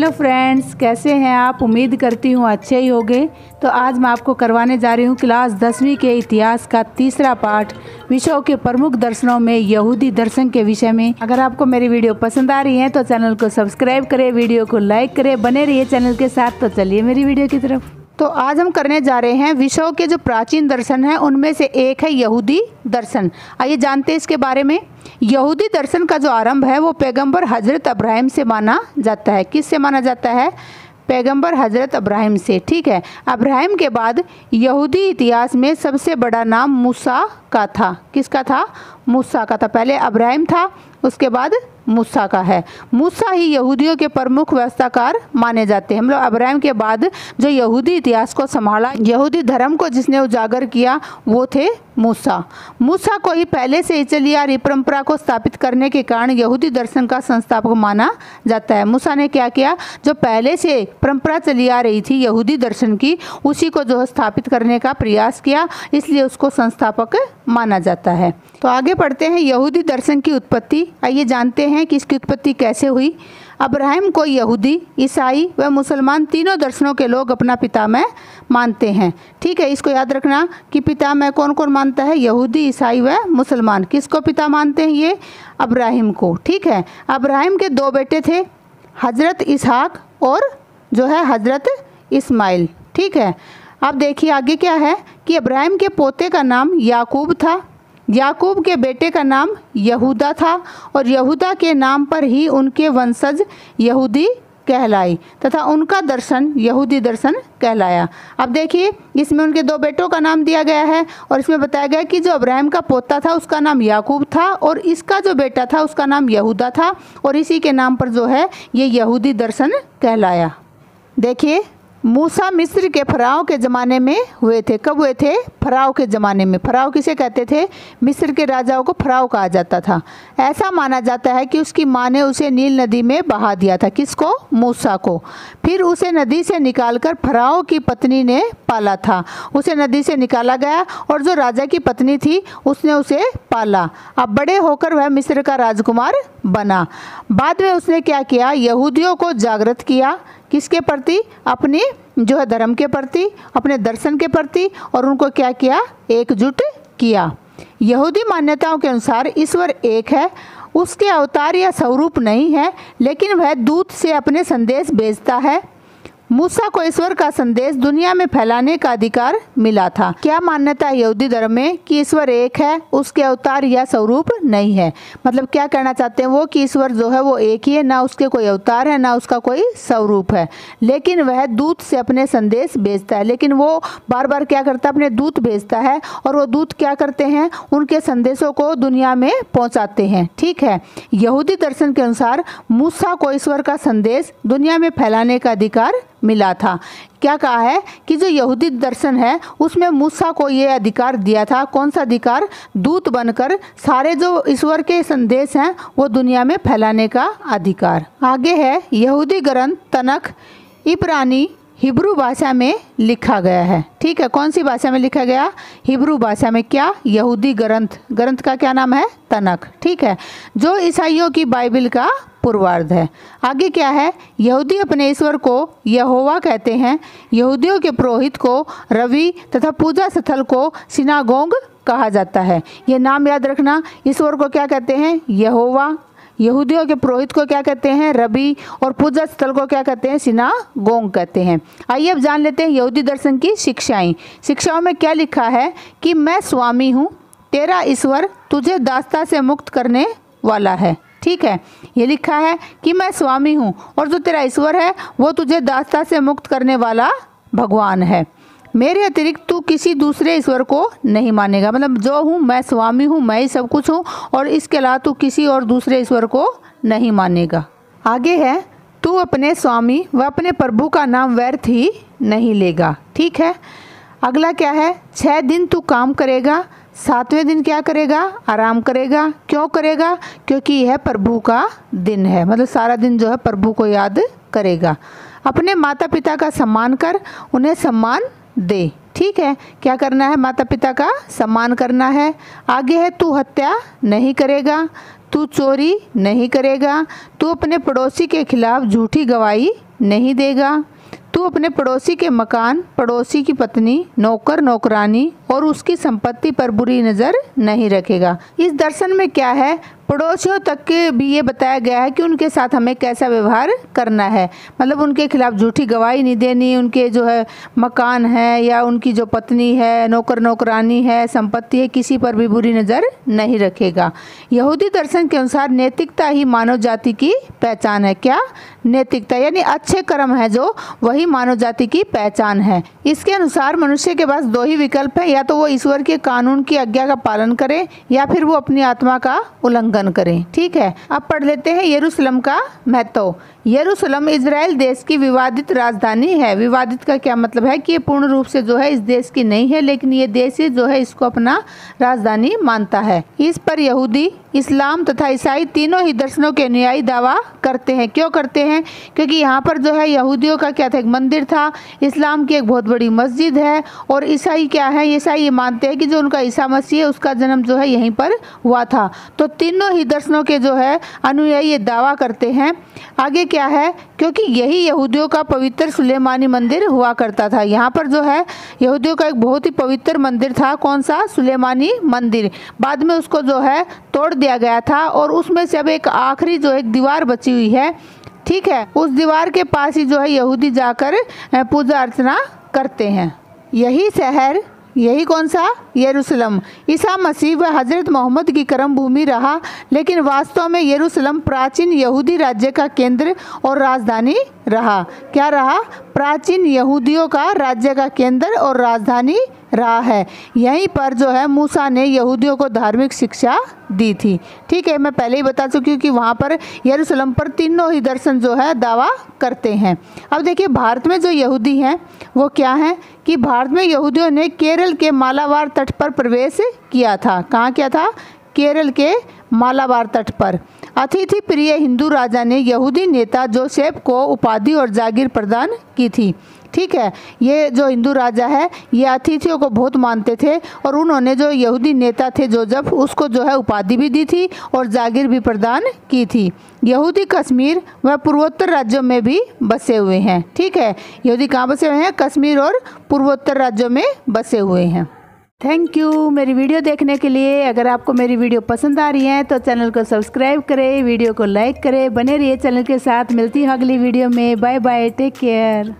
Hello friends, कैसे हैं आप। उम्मीद करती हूँ अच्छे ही होंगे। तो आज मैं आपको करवाने जा रही हूँ क्लास 10वीं के इतिहास का तीसरा पाठ, विश्व के प्रमुख दर्शनों में यहूदी दर्शन के विषय में। अगर आपको मेरी वीडियो पसंद आ रही है तो चैनल को सब्सक्राइब करें, वीडियो को लाइक करें, बने रहिए चैनल के साथ। तो चलिए मेरी वीडियो की तरफ। तो आज हम करने जा रहे हैं विश्व के जो प्राचीन दर्शन हैं उनमें से एक है यहूदी दर्शन। आइए जानते हैं इसके बारे में। यहूदी दर्शन का जो आरंभ है वो पैगंबर हजरत अब्राहिम से माना जाता है। किससे माना जाता है? पैगंबर हजरत अब्राहिम से। ठीक है। अब्राहिम के बाद यहूदी इतिहास में सबसे बड़ा नाम मूसा का था। किसका था? मूसा का था। पहले अब्राहिम था, उसके बाद मूसा का है। मूसा ही यहूदियों के प्रमुख व्यवस्थाकार माने जाते हैं। मतलब अब्राहिम के बाद जो यहूदी इतिहास को संभाला, यहूदी धर्म को जिसने उजागर किया, वो थे मूसा। मूसा को ही पहले से ही चली आ रही परंपरा को स्थापित करने के कारण यहूदी दर्शन का संस्थापक माना जाता है। मूसा ने क्या किया? जो पहले से परंपरा चली आ रही थी यहूदी दर्शन की, उसी को जो स्थापित करने का प्रयास किया, इसलिए उसको संस्थापक माना जाता है। तो आगे बढ़ते हैं यहूदी दर्शन की उत्पत्ति। आइए जानते हैं कि इसकी उत्पत्ति कैसे हुई। अब्राहिम को यहूदी, ईसाई व मुसलमान तीनों दर्शनों के लोग अपना पितामह मानते हैं। ठीक है, इसको याद रखना कि पितामह कौन कौन मानता है? यहूदी, ईसाई व मुसलमान। किसको पिता मानते हैं? ये अब्राहिम को। ठीक है। अब्राहिम के दो बेटे थे, हजरत इसहाक और जो है हजरत इस्माइल। ठीक है। अब देखिए आगे क्या है कि अब्राहिम के पोते का नाम याकूब था, याकूब के बेटे का नाम यहूदा था और यहूदा के नाम पर ही उनके वंशज यहूदी कहलाई तथा उनका दर्शन यहूदी दर्शन कहलाया। अब देखिए इसमें उनके दो बेटों का नाम दिया गया है और इसमें बताया गया कि जो अब्राहिम का पोता था उसका नाम याकूब था और इसका जो बेटा था उसका नाम यहूदा था और इसी के नाम पर जो है ये यहूदी दर्शन कहलाया। देखिए मूसा मिस्र के फराव के ज़माने में हुए थे। कब हुए थे? फराव के ज़माने में। फराव किसे कहते थे? मिस्र के राजाओं को फराव कहा जाता था। ऐसा माना जाता है कि उसकी माँ ने उसे नील नदी में बहा दिया था। किसको? मूसा को। फिर उसे नदी से निकालकर फराव की पत्नी ने पाला था। उसे नदी से निकाला गया और जो राजा की पत्नी थी उसने उसे पाला। अब बड़े होकर वह मिस्र का राजकुमार बना। बाद में उसने क्या किया? यहूदियों को जागृत किया। किसके प्रति? अपने जो है धर्म के प्रति, अपने दर्शन के प्रति, और उनको क्या किया? एकजुट किया। यहूदी मान्यताओं के अनुसार ईश्वर एक है, उसके अवतार या स्वरूप नहीं है, लेकिन वह दूत से अपने संदेश भेजता है। मूसा को ईश्वर का संदेश दुनिया में फैलाने का अधिकार मिला था। क्या मान्यता है यहूदी धर्म में? कि ईश्वर एक है, उसके अवतार या स्वरूप नहीं है। मतलब क्या कहना चाहते हैं वो? कि ईश्वर जो है वो एक ही है, ना उसके कोई अवतार है ना उसका कोई स्वरूप है, लेकिन वह दूत से अपने संदेश भेजता है। लेकिन वो बार बार क्या करता है? अपने दूत भेजता है और वो दूत क्या करते हैं? उनके संदेशों को दुनिया में पहुँचाते हैं। ठीक है। यहूदी दर्शन के अनुसार मूसा को ईश्वर का संदेश दुनिया में फैलाने का अधिकार मिला था। क्या कहा है कि जो यहूदी दर्शन है उसमें मूसा को ये अधिकार दिया था। कौन सा अधिकार? दूत बनकर सारे जो ईश्वर के संदेश हैं वो दुनिया में फैलाने का अधिकार। आगे है यहूदी ग्रंथ तनख इब्रानी हिब्रू भाषा में लिखा गया है। ठीक है। कौन सी भाषा में लिखा गया? हिब्रू भाषा में। क्या? यहूदी ग्रंथ। ग्रंथ का क्या नाम है? तनख। ठीक है। जो ईसाइयों की बाइबल का पूर्वार्ध है। आगे क्या है? यहूदी अपने ईश्वर को यहोवा कहते हैं। यहूदियों के पुरोहित को रवि तथा पूजा स्थल को सिनागोग कहा जाता है। ये नाम याद रखना। ईश्वर को क्या कहते हैं? यहोवा। यहूदियों के पुरोहित को क्या कहते हैं? रबी। और पूजा स्थल को क्या कहते हैं? सिनागोग कहते हैं। आइए अब जान लेते हैं यहूदी दर्शन की शिक्षाएं। शिक्षाओं में क्या लिखा है कि मैं स्वामी हूँ, तेरा ईश्वर तुझे दासता से मुक्त करने वाला है। ठीक है। ये लिखा है कि मैं स्वामी हूँ और जो तेरा ईश्वर है वो तुझे दासता से मुक्त करने वाला भगवान है। मेरे अतिरिक्त तू किसी दूसरे ईश्वर को नहीं मानेगा। मतलब जो हूँ मैं, स्वामी हूँ, मैं ही सब कुछ हूँ और इसके अलावा तू किसी और दूसरे ईश्वर को नहीं मानेगा। आगे है तू अपने स्वामी व अपने प्रभु का नाम व्यर्थ ही नहीं लेगा। ठीक है। अगला क्या है? 6 दिन तू काम करेगा, 7वें दिन क्या करेगा? आराम करेगा। क्यों करेगा? क्योंकि यह प्रभु का दिन है। मतलब सारा दिन जो है प्रभु को याद करेगा। अपने माता पिता का सम्मान कर, उन्हें सम्मान दे। ठीक है। क्या करना है? माता पिता का सम्मान करना है। आगे है तू हत्या नहीं करेगा, तू चोरी नहीं करेगा, तू अपने पड़ोसी के खिलाफ झूठी गवाही नहीं देगा। तू अपने पड़ोसी के मकान, पड़ोसी की पत्नी, नौकर नौकरानी और उसकी संपत्ति पर बुरी नज़र नहीं रखेगा। इस दर्शन में क्या है, पड़ोसियों तक के भी ये बताया गया है कि उनके साथ हमें कैसा व्यवहार करना है। मतलब उनके खिलाफ झूठी गवाही नहीं देनी, उनके जो है मकान है या उनकी जो पत्नी है, नौकर नौकरानी है, संपत्ति है, किसी पर भी बुरी नज़र नहीं रखेगा। यहूदी दर्शन के अनुसार नैतिकता ही मानव जाति की पहचान है। क्या? नैतिकता, यानी अच्छे कर्म है जो, वही मानव जाति की पहचान है। इसके अनुसार मनुष्य के पास दो ही विकल्प है, या तो वो ईश्वर के कानून की आज्ञा का पालन करे या फिर वो अपनी आत्मा का उल्लंघन करें। ठीक है, अब पढ़ लेते हैं यरूशलेम का महत्व। यरूशलेम इजराइल देश की विवादित राजधानी है। विवादित का क्या मतलब है कि ये पूर्ण रूप से जो है इस देश की नहीं है, लेकिन ये देश जो है इसको अपना राजधानी मानता है। इस पर यहूदी, इस्लाम तथा ईसाई तीनों ही दर्शनों के अनुयायी दावा करते हैं। क्यों करते हैं? क्योंकि यहाँ पर जो है यहूदियों का क्या था, एक मंदिर था, इस्लाम की एक बहुत बड़ी मस्जिद है, और ईसाई क्या है, ईसाई ये मानते हैं कि जो उनका ईसा मसीह है उसका जन्म जो है यहीं पर हुआ था। तो तीनों ही दर्शनों के जो है अनुयायी ये दावा करते हैं। आगे क्या है, क्योंकि यही यहूदियों का पवित्र सुलेमानी मंदिर हुआ करता था। यहाँ पर जो है यहूदियों का एक बहुत ही पवित्र मंदिर था। कौन सा? सुलेमानी मंदिर। बाद में उसको जो है तोड़ दिया गया था, और उसमें से अब एक आखिरी जो एक दीवार बची हुई है। ठीक है, उस दीवार के पास ही जो है यहूदी जाकर पूजा अर्चना करते हैं। यही शहर, यही कौन सा? यरूशलेम ईसा मसीह व हज़रत मोहम्मद की कर्म भूमि रहा, लेकिन वास्तव में यरूशलेम प्राचीन यहूदी राज्य का केंद्र और राजधानी रहा। क्या रहा? प्राचीन यहूदियों का राज्य का केंद्र और राजधानी रहा है। यहीं पर जो है मूसा ने यहूदियों को धार्मिक शिक्षा दी थी। ठीक है, मैं पहले ही बता चुकी हूँ कि वहाँ पर यरूशलेम पर तीनों ही दर्शन जो है दावा करते हैं। अब देखिए भारत में जो यहूदी हैं वो क्या हैं कि भारत में यहूदियों ने केरल के मालाबार तट पर प्रवेश किया था। कहाँ किया था? केरल के मालाबार तट पर। अतिथि प्रिय हिंदू राजा ने यहूदी नेता जोसेफ को उपाधि और जागीर प्रदान की थी। ठीक है, ये जो हिंदू राजा है ये अतिथियों को बहुत मानते थे, और उन्होंने जो यहूदी नेता थे जोसेफ, उसको जो है उपाधि भी दी थी और जागीर भी प्रदान की थी। यहूदी कश्मीर व पूर्वोत्तर राज्यों में भी बसे हुए हैं। ठीक है, यहूदी कहाँ बसे हुए हैं? कश्मीर और पूर्वोत्तर राज्यों में बसे हुए हैं। थैंक यू मेरी वीडियो देखने के लिए। अगर आपको मेरी वीडियो पसंद आ रही है तो चैनल को सब्सक्राइब करें, वीडियो को लाइक करें, बने रहिए चैनल के साथ। मिलती हूँ अगली वीडियो में। Bye bye, take care.